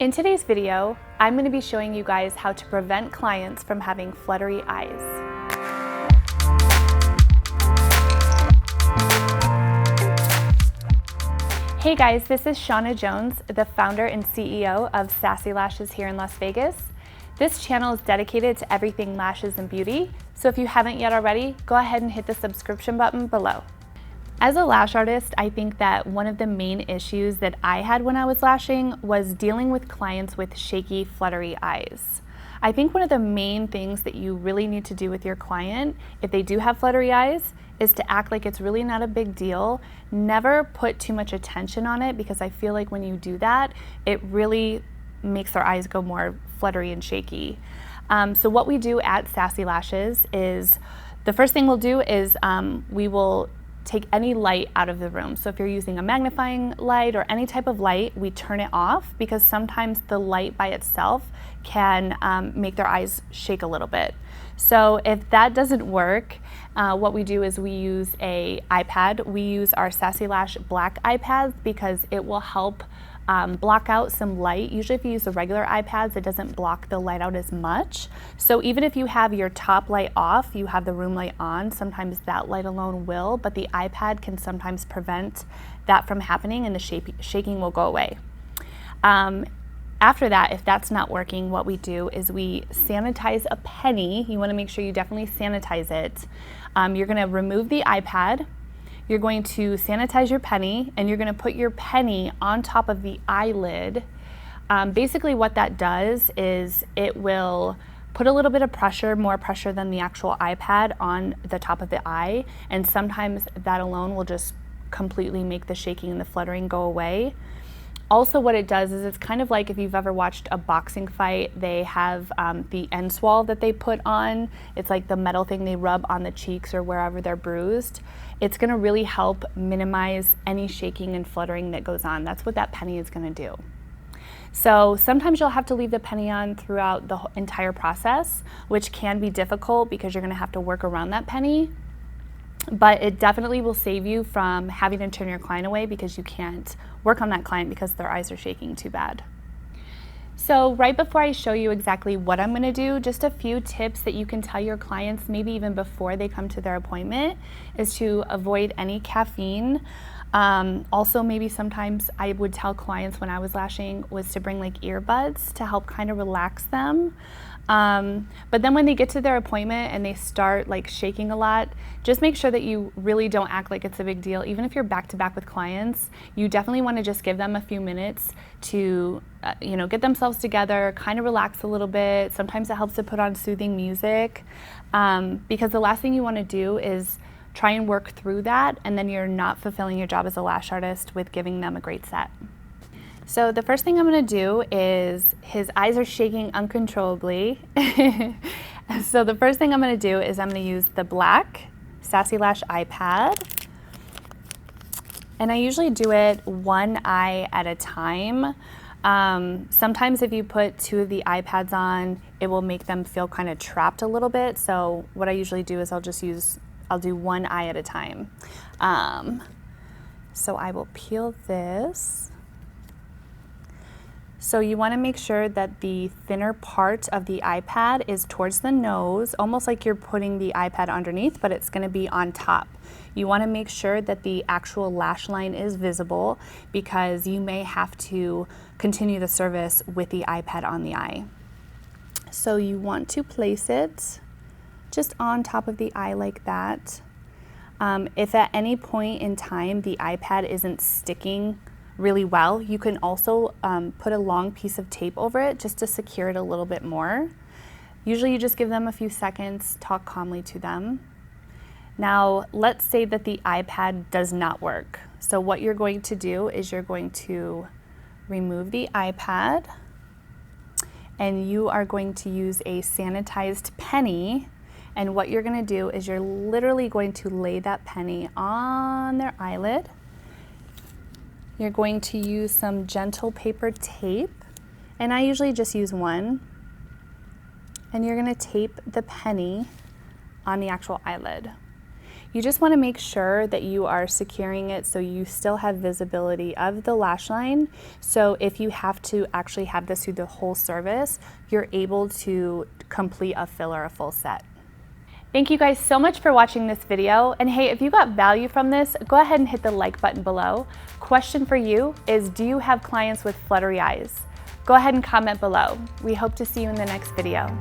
In today's video, I'm going to be showing you guys how to prevent clients from having fluttery eyes. Hey guys, this is Shauna Jones, the founder and CEO of Sassy Lashes here in Las Vegas. This channel is dedicated to everything lashes and beauty, so if you haven't yet already, go ahead and hit the subscription button below. As a lash artist, I think that one of the main issues that I had when I was lashing was dealing with clients with shaky, fluttery eyes. I think one of the main things that you really need to do with your client, if they do have fluttery eyes, is to act like it's really not a big deal. Never put too much attention on it, because I feel like when you do that, it really makes their eyes go more fluttery and shaky. So what we do at Sassy Lashes is, the first thing we'll do is we will take any light out of the room. So if you're using a magnifying light or any type of light, we turn it off, because sometimes the light by itself can make their eyes shake a little bit. So if that doesn't work, what we do is we use a iPad. We use our Sassy Lash black iPads because it will help block out some light. Usually if you use the regular iPads, it doesn't block the light out as much. So even if you have your top light off, you have the room light on, sometimes that light alone will, but the iPad can sometimes prevent that from happening, and the shaking will go away. After that, if that's not working, what we do is we sanitize a penny. You want to make sure you definitely sanitize it. You're going to remove the iPad. You're going to sanitize your penny, and you're going to put your penny on top of the eyelid. Basically what that does is it will put a little bit of pressure, more pressure than the actual iPad, on the top of the eye, and sometimes that alone will just completely make the shaking and the fluttering go away. Also what it does is, it's kind of like if you've ever watched a boxing fight, they have the end swall that they put on. It's like the metal thing they rub on the cheeks or wherever they're bruised. It's going to really help minimize any shaking and fluttering that goes on. That's what that penny is going to do. So sometimes you'll have to leave the penny on throughout the entire process, which can be difficult because you're going to have to work around that penny. But it definitely will save you from having to turn your client away because you can't work on that client because their eyes are shaking too bad. So right before I show you exactly what I'm going to do, just a few tips that you can tell your clients, maybe even before they come to their appointment, is to avoid any caffeine. Also, maybe sometimes I would tell clients when I was lashing was to bring like earbuds to help kind of relax them. But then when they get to their appointment and they start like shaking a lot, just make sure that you really don't act like it's a big deal. Even if you're back to back with clients, you definitely want to just give them a few minutes to get themselves together, kind of relax a little bit. Sometimes it helps to put on soothing music, because the last thing you want to do is try and work through that, and then you're not fulfilling your job as a lash artist with giving them a great set. So the first thing I'm going to do is, his eyes are shaking uncontrollably. So the first thing I'm going to do is I'm going to use the black Sassy Lash iPad. And I usually do it one eye at a time. Sometimes if you put two of the iPads on, it will make them feel kind of trapped a little bit. So what I usually do is I'll do one eye at a time. So I will peel this. So you want to make sure that the thinner part of the iPad is towards the nose, almost like you're putting the iPad underneath, but it's going to be on top. You want to make sure that the actual lash line is visible, because you may have to continue the service with the iPad on the eye. So you want to place it just on top of the eye like that. If at any point in time the iPad isn't sticking really well, you can also put a long piece of tape over it just to secure it a little bit more. Usually you just give them a few seconds, talk calmly to them. Now let's say that the iPad does not work. So what you're going to do is you're going to remove the iPad, and you are going to use a sanitized penny. And what you're going to do is you're literally going to lay that penny on their eyelid. You're going to use some gentle paper tape, and I usually just use one. And you're going to tape the penny on the actual eyelid. You just want to make sure that you are securing it so you still have visibility of the lash line. So if you have to actually have this through the whole service, you're able to complete a fill or a full set. Thank you guys so much for watching this video. And hey, if you got value from this, go ahead and hit the like button below. Question for you is, do you have clients with fluttery eyes? Go ahead and comment below. We hope to see you in the next video.